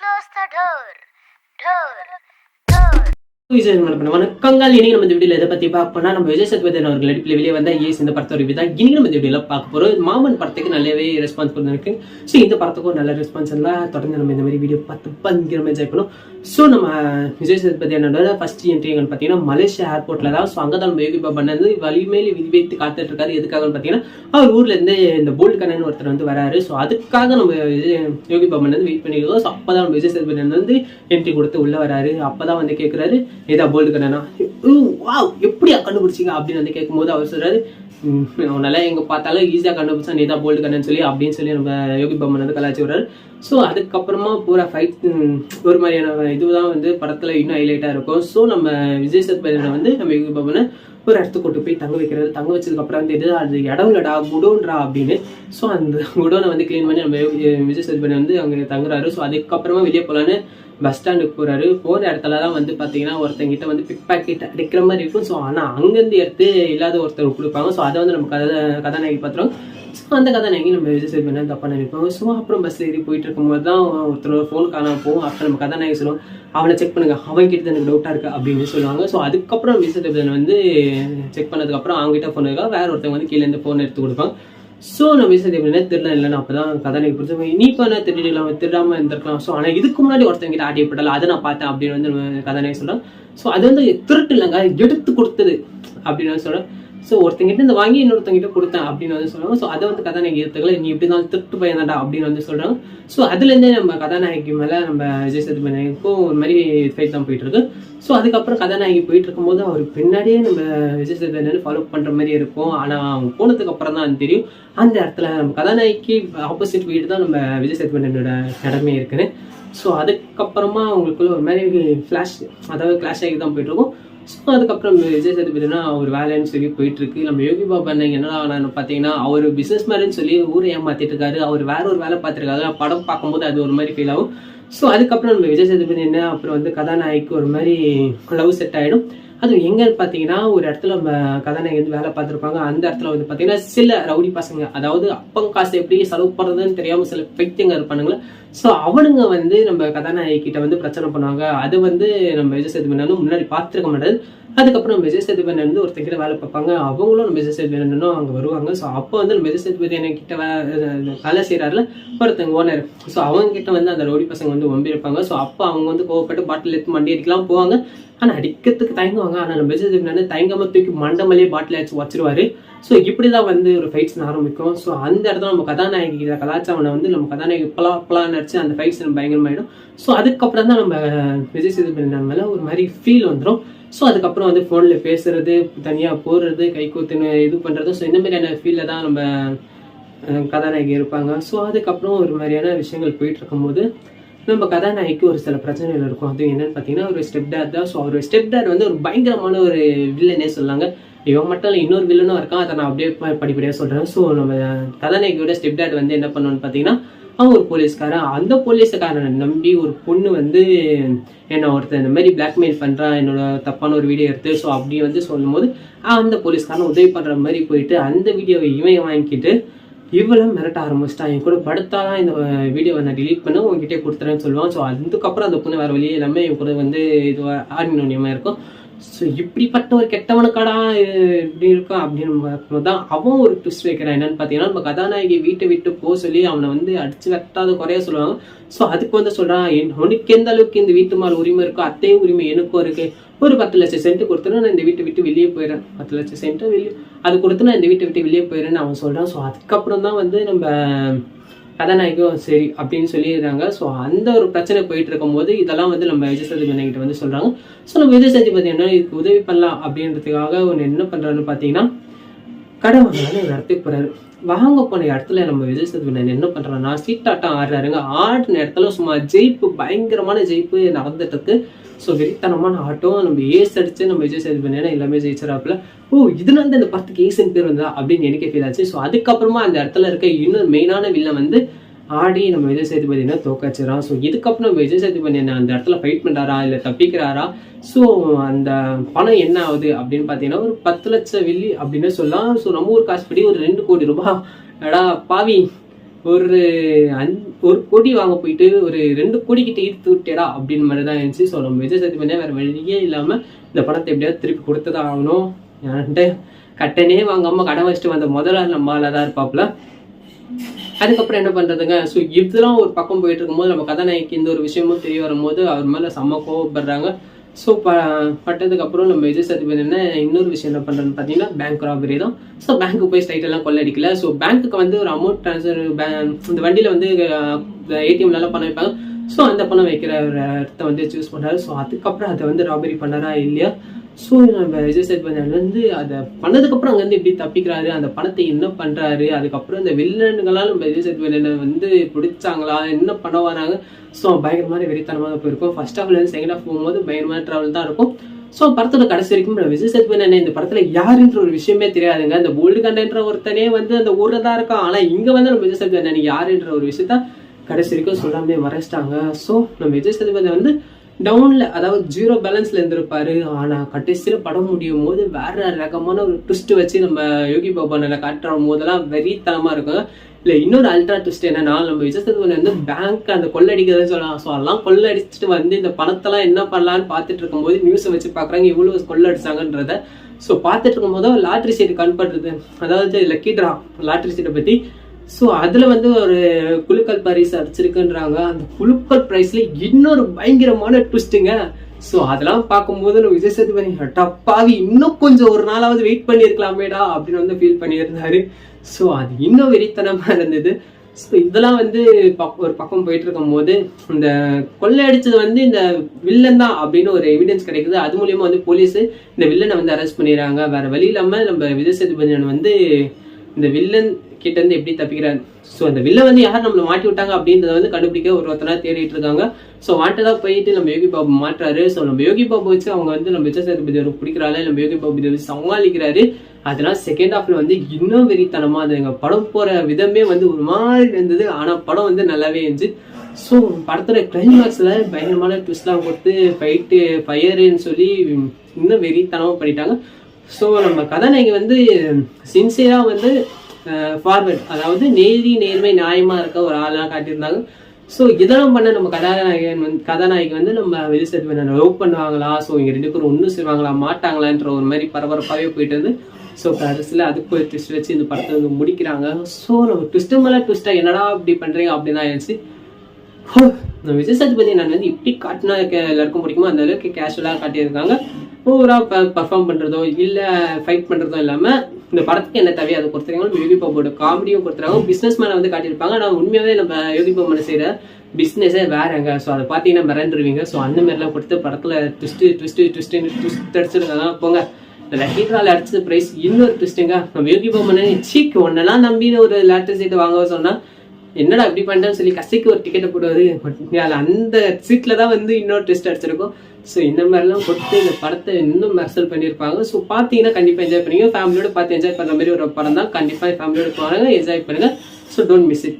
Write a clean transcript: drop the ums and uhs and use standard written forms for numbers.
close the door. வணக்கங்கள். இனி நம்ம இந்த வீடியோல எதை பத்தி பார்க்க போனா, நம்ம விஜய் சேதுபதி அவர்கள் நடிப்பில் வெளியே வந்த ஏஸ் இந்த படத்தோட ரிவ்யூ தான் இனி நம்ம இந்த வீடியோல பார்க்க போறோம். மாமன் படத்துக்கு நல்லாவே ரெஸ்பான்ஸ் பண்ணிருக்கு. ஸோ இந்த படத்துக்கும் நல்ல ரெஸ்பான்ஸ் எல்லாம் தொடர்ந்து நம்ம இந்த மாதிரி வீடியோ பார்த்து பயங்கரமா என்ஜாய் பண்ணோம். ஸோ நம்ம விஜய் சேதுபதி என்னோட ஃபர்ஸ்ட் என்ட்ரி எங்கன்னு பார்த்தீங்கன்னா மலேசியா ஏர்போர்ட்ல தான். ஸோ அங்கே தான் நம்ம யோகி பாபா வந்து வலிமேலி விதி வைத்து காத்துட்டு இருக்காரு. எதுக்காகன்னு பார்த்தீங்கன்னா, அவர் ஊர்ல இருந்து இந்த போல்டு கண்ணன் ஒருத்தர் வந்து வராரு. ஸோ அதுக்காக நம்ம யோகி பாபா வந்து வெயிட் பண்ணிருக்கோம். ஸோ அப்பதான் நம்ம விஜய் சேதுபதி வந்து என்ட்ரி கொடுத்து உள்ள வராரு. அப்பதான் வந்து கேட்கிறாரு, ஏதா போல்டு கண்ணனா, எப்படியா கண்டுபிடிச்சிங்க அப்படின்னு வந்து கேட்கும்போது அவர் சொல்றாரு, அவனால எங்க பார்த்தாலும் ஈஸியா கண்டுபிடிச்சா நீ தான் போல்டு கண்ணன்னு சொல்லி அப்படின்னு சொல்லி நம்ம யோகி பாபன் வந்து கலாச்சி விடுறாரு. ஸோ அதுக்கப்புறமா பூரா ஃபைட் ஒரு மாதிரியான இதுதான் வந்து படத்துல இன்னும் ஹைலைட்டா இருக்கும். ஸோ நம்ம விஜய் சேதுபதியை வந்து நம்ம யோகி பாபனை ஒரு இடத்துக்கு கொண்டு போய் தங்க வைக்கிறது. தங்க வச்சதுக்கு அப்புறம் வந்து இது அது இடம் இல்லடா குடோன்றா அப்படின்னு. ஸோ அந்த குடோனை வந்து கிளீன் பண்ணி நம்ம விஜய் சேதுபதி வந்து அங்கே தங்குறாரு. ஸோ அதுக்கப்புறமா வெளியே போகலான்னு பஸ் ஸ்டாண்டுக்கு போறாரு. போகிற இடத்துல தான் வந்து பார்த்தீங்கன்னா ஒருத்தங்கிட்ட வந்து பிக் பாக்கெட் அடிக்கிற மாதிரி இருக்கும். ஸோ ஆனால் அங்கேருந்து எடுத்து இல்லாத ஒருத்தர் கொடுப்பாங்க. ஸோ அதை வந்து நம்ம கதாநாயகி பார்த்துருவோம். ஸோ அந்த கதாநாயகி நம்ம விஜய் சேதுபதி தப்பாக நினைப்பாங்க. ஸோ அப்புறம் பஸ்ல ஏறி போயிட்டு இருக்கும்போது தான் ஒருத்தரோட ஃபோன் காணாம போகும். அப்புறம் நம்ம கதாநாயகி சொல்லுவோம், அவனை செக் பண்ணுங்க, அவன் கிட்ட எனக்கு டவுட்டா இருக்கு அப்படின்னு சொல்லுவாங்க. ஸோ அதுக்கப்புறம் விஜய் சேதுபதி வந்து செக் பண்ணதுக்கப்புறம் அவங்ககிட்ட ஃபோன் இருக்கா, வேற ஒருத்தவங்க வந்து கீழே இருந்து ஃபோன் எடுத்து கொடுப்பாங்க. ஸோ நம்ம விஜய் சேதுபதி திருடா இல்லைன்னா அப்பதான் கதாநாயகி பொறுத்த நீ இப்போ என்ன திருடிடலாம், திருடாம இருந்திருக்கலாம். ஸோ ஆனால் இதுக்கு முன்னாடி ஒருத்தவங்கிட்ட ஆட்டியப்படல, அதை நான் பார்த்தேன் அப்படின்னு வந்து கதாநாயகி சொல்றேன். ஸோ அது வந்து திருட்டு இல்லைங்க, எடுத்து கொடுத்தது அப்படின்னு வந்து சொல்றேன். ஸோ ஒருத்தங்கிட்ட இந்த வாங்கி இன்னொருத்தங்கிட்ட கொடுத்தேன் அப்படின்னு வந்து சொல்லுவாங்க. ஸோ அதை வந்து கதாநாயகி எடுத்துக்கல, நீ இப்படி இருந்தாலும் திருட்டு பையன் தாண்டா அப்படின்னு வந்து சொல்றாங்க. ஸோ அதுலேருந்தே நம்ம கதாநாயகி மேலே நம்ம விஜய் சேதுபதிக்கும் ஒரு மாதிரி ஃபைட் தான் போயிட்டு இருக்கு. ஸோ அதுக்கப்புறம் கதாநாயகி போயிட்டு இருக்கும்போது அவர் பின்னாடியே நம்ம விஜய் சேதுபதி ஃபாலோ பண்ற மாதிரி இருக்கும். ஆனால் அவங்க போனதுக்கு அப்புறம் தான் அது தெரியும், அந்த இடத்துல நம்ம கதாநாயகிக்கு ஆப்போசிட் வீடு தான் நம்ம விஜய் சேதுபதியோட இடமே இருக்குன்னு. ஸோ அதுக்கப்புறமா அவங்களுக்குள்ள ஒரு மாதிரி ஃபிளாஷ், அதாவது கிளாஷ் ஆகி தான் போயிட்டு இருக்கும். ஸோ அதுக்கப்புறம் விஜய் சேதுபதினா அவர் வேலைன்னு சொல்லி போயிட்டு இருக்கு. நம்ம யோகி பாபா என்னடா பார்த்தீங்கன்னா, அவர் பிசினஸ் மேன்னு சொல்லி ஊரை ஏமாத்திட்டு இருக்காரு. அவர் வேற ஒரு வேலை பார்த்துருக்காரு. படம் பார்க்கும்போது அது ஒரு மாதிரி ஃபீல் ஆகும். ஸோ அதுக்கப்புறம் நம்ம விஜய் சேதுபதி என்ன அப்புறம் வந்து கதாநாயகிக்கு ஒரு மாதிரி லவ் செட் ஆகிடும். அது எங்கன்னு பார்த்தீங்கன்னா, ஒரு இடத்துல நம்ம கதாநாயகி வந்து வேலை பார்த்துருப்பாங்க. அந்த இடத்துல வந்து பார்த்தீங்கன்னா சில ரவுடி பசங்க, அதாவது அப்பங்க காசு எப்படி செலவு பண்ணுறதுன்னு தெரியாமல் சில பைத்தியங்க இருப்பானுங்களா. ஸோ அவனுங்க வந்து நம்ம கதாநாயகி கிட்ட வந்து பிரச்சனை பண்ணுவாங்க. அது வந்து நம்ம விஜய் சேதுபதி வந்து முன்னாடி பார்த்துருக்க மாட்டாது. அதுக்கப்புறம் விஜய் சேதுபதி வந்து ஒருத்தங்கிட்ட வேலை பார்ப்பாங்க. அவங்களும் நம்ம விஜய் சேதுபதி அங்கே வருவாங்க. ஸோ அப்போ வந்து நம்ம விஜய் சேதுபதி கிட்ட வேலை செய்யறாருல ஒருத்தங்க ஓனர். ஸோ அவங்க கிட்ட வந்து அந்த ரவுடி பசங்க வந்து ஒம்பி இருப்பாங்க. ஸோ அப்போ அவங்க வந்து கோவப்பட்டு பாட்டில் எடுத்து மண்டி அடிக்கலாம் போவாங்க. ஆனால் அடிக்கிறதுக்கு தயங்குவாங்க. ஆனால் நம்ம விஜய் சேதுபதி தயங்காம தூக்கி மண்டமலையே பாட்டில் அடிச்சு வச்சிருவாரு. ஸோ இப்படிதான் வந்து ஒரு ஃபைட்ஸ் ஆரம்பிக்கும். ஸோ அந்த இடத்துல நம்ம கதாநாயகி கலாச்சாரம் வந்து நம்ம கதாநாயகி பலான்னு அடிச்சு அந்த ஃபைட்ஸ் நம்ம பயங்கரமாயிடும். ஸோ அதுக்கப்புறம் தான் நம்ம விஜய் சேதுபதி மேலே ஒரு மாதிரி ஃபீல் வந்துடும். ஸோ அதுக்கப்புறம் வந்து ஃபோனில் பேசுறது, தனியாக போடுறது, கை கூத்துன்னு இது பண்ணுறது. ஸோ இந்த மாதிரியான ஃபீலில் தான் நம்ம கதாநாயகி இருப்பாங்க. ஸோ அதுக்கப்புறம் ஒரு மாதிரியான விஷயங்கள் போயிட்டு இருக்கும்போது நம்ம கதாநாயகிக்கு ஒரு சில பிரச்சனைகள் இருக்கும். அது என்னன்னு பார்த்தீங்கன்னா, ஒரு ஸ்டெப் டேட் தான். ஸோ அவர் ஸ்டெப் டேட் வந்து ஒரு பயங்கரமான ஒரு வில்லனே சொல்லாங்க. இவன் மட்டும் இல்லை, இன்னொரு வில்லனும் இருக்கான். அதை நான் அப்படியே படிப்படியாக சொல்கிறேன். ஸோ நம்ம கதாநாயகியோட ஸ்டெப் டேட் வந்து என்ன பண்ணணும்னு பார்த்தீங்கன்னா, அவன் ஒரு போலீஸ்காரன். அந்த போலீஸ்காரனை நம்பி ஒரு பொண்ணு வந்து என்ன ஒருத்தர் இந்த மாதிரி பிளாக்மெயில் பண்ணுறான், என்னோட தப்பான ஒரு வீடியோ எடுத்து. ஸோ அப்படி வந்து சொல்லும் போது அந்த போலீஸ்காரன் உதவி பண்ணுற மாதிரி போயிட்டு அந்த வீடியோவை இவன் வாங்கிக்கிட்டு இவளும் மிரட்ட ஆரம்பிச்சிட்டான், என் கூட படுத்தாதான் இந்த வீடியோவை நான் டிலீட் பண்ண உங்ககிட்டே கொடுத்துறேன்னு சொல்லுவான். ஸோ அதுக்கப்புறம் அந்த பொண்ணு வேறு வழியே எல்லாமே என் கூட வந்து இது ஆர்மினியமாக இருக்கும். ஸோ இப்படிப்பட்ட ஒரு கெட்டவனுக்காடா இப்படி இருக்கும் அப்படின்னு தான் அவன் ஒரு ட்விஸ்ட் வைக்கிறான். என்னன்னு பார்த்தீங்கன்னா, நம்ம கதாநாயகி வீட்டை விட்டு போக சொல்லி அவனை வந்து அடிச்சு வெட்டாத குறைய சொல்லுவாங்க. ஸோ அதுக்கு வந்து சொல்றான், உனக்கு எந்த அளவுக்கு இந்த வீட்டு மேலே உரிமை இருக்கோ அதே உரிமை எனக்கும் இருக்கு. ஒரு 10 லட்சம் சென்ட் கொடுத்துட்டு நான் இந்த வீட்டை விட்டு வெளியே போயிடுறேன். 10 லட்சம் சென்ட் வெளியே அது கொடுத்து நான் இந்த வீட்டை விட்டு வெளியே போயிடுறேன்னு அவன் சொல்றான். ஸோ அதுக்கப்புறம் தான் வந்து நம்ம கதாநாயகம் சரி அப்படின்னு சொல்லிடுறாங்க. ஸோ அந்த ஒரு பிரச்சனை போயிட்டு இருக்கும் போது இதெல்லாம் வந்து நம்ம விஜய் சேதுபதி கிட்ட வந்து சொல்றாங்க. ஸோ நம்ம விஜய் சேதுபதி என்ன இதுக்கு உதவி பண்ணலாம் அப்படின்றதுக்காக ஒன்று என்ன பண்றாருன்னு பார்த்தீங்கன்னா, கடை வாங்கலான்னு ஒரு இடத்துக்கு போறாரு. வாங்க போன இடத்துல நம்ம விஜய் சேதுபதி என்ன பண்றாருன்னா, சீட்டாட்டம் ஆடுறாருங்க. ஆடின இடத்துல சும்மா ஜெயிப்பு, பயங்கரமான ஜெயிப்பு நடந்துட்டு இருக்கு. ஸோ வெறித்தனமான ஆட்டம், நம்ம ஏஸ் அடிச்சு நம்ம விஜய் சேதுபதி எல்லாமே ஜெயிச்சிடாப்புல. இதுல இருந்து அந்த படத்துக்கு ஏசுன்னு பேர் வந்தா அப்படின்னு எனக்கே ஃபீல் ஆச்சு. ஸோ அதுக்கப்புறமா அந்த இடத்துல இருக்க இன்னொரு மெயினான வில்லன் வந்து ஆடி நம்ம விஜய் சேதுபதி தோக்கச்சிடறான். ஸோ இதுக்கப்புறம் நம்ம விஜய் சேதுபதி அந்த இடத்துல ஃபைட் பண்றாரா இல்லை தப்பிக்கிறாரா? ஸோ அந்த பணம் என்ன ஆகுது அப்படின்னு பார்த்தீங்கன்னா, ஒரு 10 லட்சம் வெள்ளி அப்படின்னு சொல்லலாம். ஸோ நம்ம ஊர் காசுபடி ஒரு 2 கோடி ரூபாய். எடா பாவி, ஒரு ஒரு கோடி வாங்க போயிட்டு ஒரு 2 கோடி கிட்ட ஈர்த்து விட்டேடா அப்படின்னு மாதிரி தான் இருந்துச்சு. ஸோ நம்ம விஜய் சேதுபதியா வேற வழியே இல்லாமல் இந்த படத்தை எப்படியாவது திருப்பி கொடுத்துதான் ஆகணும். என்கிட்ட கட்டனே வாங்காம கடன் வச்சுட்டு வந்த முதல்ல நம்மளால தான் இருப்பாப்புல. அதுக்கப்புறம் என்ன பண்றதுங்க. ஸோ இதெல்லாம் ஒரு பக்கம் போயிட்டு இருக்கும்போது நம்ம கதாநாயகி இந்த ஒரு விஷயமும் தெரிய வரும்போது அவர் மேல செம்ம கோவப்படுறாங்க. ஸோ பட்டதுக்கு அப்புறம் நம்ம விஜய் சேதுபதி என்ன இன்னொரு விஷயம் என்ன பண்றதுன்னு பார்த்தீங்கன்னா பேங்க் ராபரி தான். ஸோ பேங்க்கு போய் ஸ்ட்ரைட் எல்லாம் கொள்ளடிக்கல. ஸோ பேங்க்குக்கு வந்து ஒரு அமௌண்ட் ட்ரான்ஸ்ஃபர் இந்த வண்டியில வந்து ஏடிஎம்ல பணம் வைப்பாங்க. ஸோ அந்த பணம் வைக்கிற ஒரு இடத்த வந்து சூஸ் பண்றாரு. ஸோ அதுக்கப்புறம் அதை வந்து ராபரி பண்ணாரா இல்லையா. ஸோ நம்ம விஜய் சேதுபதி வந்து அதை பண்ணதுக்கப்புறம் அங்கேருந்து எப்படி தப்பிக்கிறாரு, அந்த பணத்தை என்ன பண்ணுறாரு, அதுக்கப்புறம் இந்த வில்லன்களால் நம்ம விஜய் சேதுபதி வந்து பிடிச்சாங்களா, என்ன பண்ண வராங்க. ஸோ பயங்கரமான வெறித்தனமாக போயிருக்கும். ஃபர்ஸ்ட் ஹாஃப்லேருந்து செகண்ட் ஹாஃப் போகும்போது பயங்கரமான ட்ராவல் தான் இருக்கும். ஸோ படத்தோட கடைசி வரைக்கும் விஜய் சேதுபதி என்ன இந்த படத்தில் யாருன்ற ஒரு விஷயமே தெரியாதுங்க. அந்த போல்டு கண்டன்ற ஒருத்தனே வந்து அந்த ஊரில் தான் இருக்கான். ஆனால் இங்கே வந்து நம்ம விஜய் சேதுபதி என்ன யாருன்ற ஒரு விஷயத்த கடைசி வரைக்கும் சொல்லாமே மறைச்சிட்டாங்க. ஸோ நம்ம விஜய் சேதுபதி வந்து டவுன்ல அதாவது 0 பேலன்ஸ்ல இருந்திருப்பாரு. ஆனா கடைசியில படம் முடியும் போது வேற ரகமான ஒரு ட்விஸ்ட் வச்சு நம்ம யோகி பாபா நல்லா காட்டுற போதெல்லாம் வெறித்தனமா இருக்கும். இல்ல இன்னொரு அல்ட்ரா ட்விஸ்ட் என்னன்னா நம்ம விஜய் சேதுபதி வந்து பேங்க் அந்த கொள்ளடிக்கிறதுன்னு சொல்லலாம். ஸோ அதெல்லாம் கொள்ளடிச்சுட்டு வந்து இந்த பணத்தெல்லாம் என்ன பண்ணலான்னு பார்த்துட்டு இருக்கும்போது நியூஸை வச்சு பாக்குறாங்க இவ்வளவு கொள்ளடிச்சாங்கன்றத. ஸோ பார்த்துட்டு இருக்கும்போது லாட்ரி சீட்டு கண்படுறது, அதாவது லக்கி டிரா லாட்ரி சீட்டை பத்தி. ஸோ அதுல வந்து ஒரு குலுக்கல் பரிசு அடிச்சிருக்குன்றாங்க. அந்த குலுக்கல் பிரைஸ்ல இன்னொரு பயங்கரமான ட்விஸ்ட்டுங்க. ஸோ அதெல்லாம் பார்க்கும்போது நம்ம விஜய் சேதுபதி டப்பாவி இன்னும் கொஞ்சம் ஒரு நாளாவது வெயிட் பண்ணியிருக்கலாமேடா அப்படின்னு வந்து ஃபீல் பண்ணியிருந்தாரு. ஸோ அது இன்னும் வெறித்தனமா இருந்தது. ஸோ இதெல்லாம் வந்து ஒரு பக்கம் போயிட்டு இருக்கும் போது இந்த கொள்ளையடிச்சது வந்து இந்த வில்லன் தான் அப்படின்னு ஒரு எவிடன்ஸ் கிடைக்குது. அது மூலியமா வந்து போலீஸ் இந்த வில்லனை வந்து அரெஸ்ட் பண்ணிடுறாங்க. வேற வழி இல்லாம நம்ம விஜய் சேதுபதி வந்து இந்த வில்லன் கிட்ட இருந்து எப்படி தப்பிக்கிறாரு. ஸோ அந்த வில்ல வந்து யார் நம்மளை மாட்டி விட்டாங்க அப்படின்றத வந்து கண்டுபிடிக்க ஒருத்தனா தேடிட்டு இருக்காங்க. ஸோ வாண்டதா போயிட்டு நம்ம யோகி பாபு மாட்டுறாரு. ஸோ நம்ம யோகி பாபு வச்சு அவங்க வந்து நம்ம விஜய் சேதுபதி பிடிக்கிறாரு, நம்ம யோகி பாபு இதை வச்சு சமாளிக்கிறாரு. அதனால செகண்ட் ஹாஃப்ல வந்து இன்னும் வெறித்தனமா அதுங்க படம் போற விதமே வந்து ஒரு மாதிரி இருந்தது. ஆனா படம் வந்து நல்லாவே இருந்துச்சு. ஸோ படத்தோட கிளைமேக்ஸ்ல பயங்கரமான ட்விஸ்ட்லாம் கொடுத்து ஃபைட்டு ஃபயருன்னு சொல்லி இன்னும் வெறித்தனமா பண்ணிட்டாங்க. ஸோ நம்ம கதாநாயகி வந்து சின்சியரா வந்து ஃபார்வர்ட், அதாவது நேர்மை நியாயமா இருக்க ஒரு ஆளெல்லாம் காட்டியிருந்தாங்க. ஸோ இதெல்லாம் பண்ண நம்ம கதாநாயகி வந்து நம்ம விஜய் சேதுபதி லவ் பண்ணுவாங்களா, ஸோ இங்க 2 பேரும் ஒன்றும் செய்வாங்களா மாட்டாங்களான்ற ஒரு மாதிரி பரபரப்பாகவே போயிட்டு இருந்து. ஸோ கடைசியில் அதுக்கு ஒரு ட்விஸ்ட் வச்சு இந்த படத்தை வந்து முடிக்கிறாங்க. ஸோ நம்ம ட்விஸ்ட்டு மேலே ட்விஸ்டா என்னடா இப்படி பண்றீங்க அப்படின்னு தான் ஆயிடுச்சு. விஜய் சேதுபதி நான் வந்து இப்படி காட்டினா எல்லாருக்கும் பிடிக்குமோ அந்த அளவுக்கு கேஷுவலாக காட்டியிருக்காங்க. ஓவரா பர்ஃபார்ம் பண்றதோ இல்ல ஃபைட் பண்றதோ இல்லாம இந்த படத்துக்கு என்ன தேவையோ அதை கொடுத்துருக்காங்க. யோகி பாபோட காமெடியும் கொடுத்துருக்காங்க. பிசினஸ் மேன வந்து காட்டியிருப்பாங்க. ஆனால் உண்மையாவே நம்ம யோகி பாபு செய்யற பிஸ்னஸே வேறங்க. ஸோ அதை பார்த்தீங்கன்னா மிரண்டுருவீங்க. ஸோ அந்த மாதிரிலாம் கொடுத்து படத்துல ட்விஸ்ட் அடிச்சிருக்காங்க. போங்க இந்த லக்கி ட்ரால அடிச்சது பிரைஸ் இன்னொரு ட்விஸ்ட்டுங்க. நம்ம யோகி பாபு சீக்கு ஒன்னெல்லாம் நம்பி ஒரு லாட்டரி சீட்டு வாங்க சொன்னா என்னடா இப்படி பண்ணிட்டேன்னு சொல்லி கசைக்கு ஒரு டிக்கெட்டை போடுவாரு. அந்த சீட்ல தான் வந்து இன்னொரு ட்விஸ்ட் அடிச்சிருக்கும். ஸோ இந்த மாதிரிலாம் கொடுத்து இந்த படத்தை இன்னும் மெர்சல் பண்ணியிருப்பாங்க. ஸோ பார்த்தீங்கன்னா கண்டிப்பாக என்ஜாய் பண்ணுங்க. ஃபேமிலியோட பார்த்து என்ஜாய் பண்ணுற மாதிரி ஒரு படம் தான். கண்டிப்பாக ஃபேமிலியோட போனாங்க என்ஜாய் பண்ணுங்க. So don't miss it.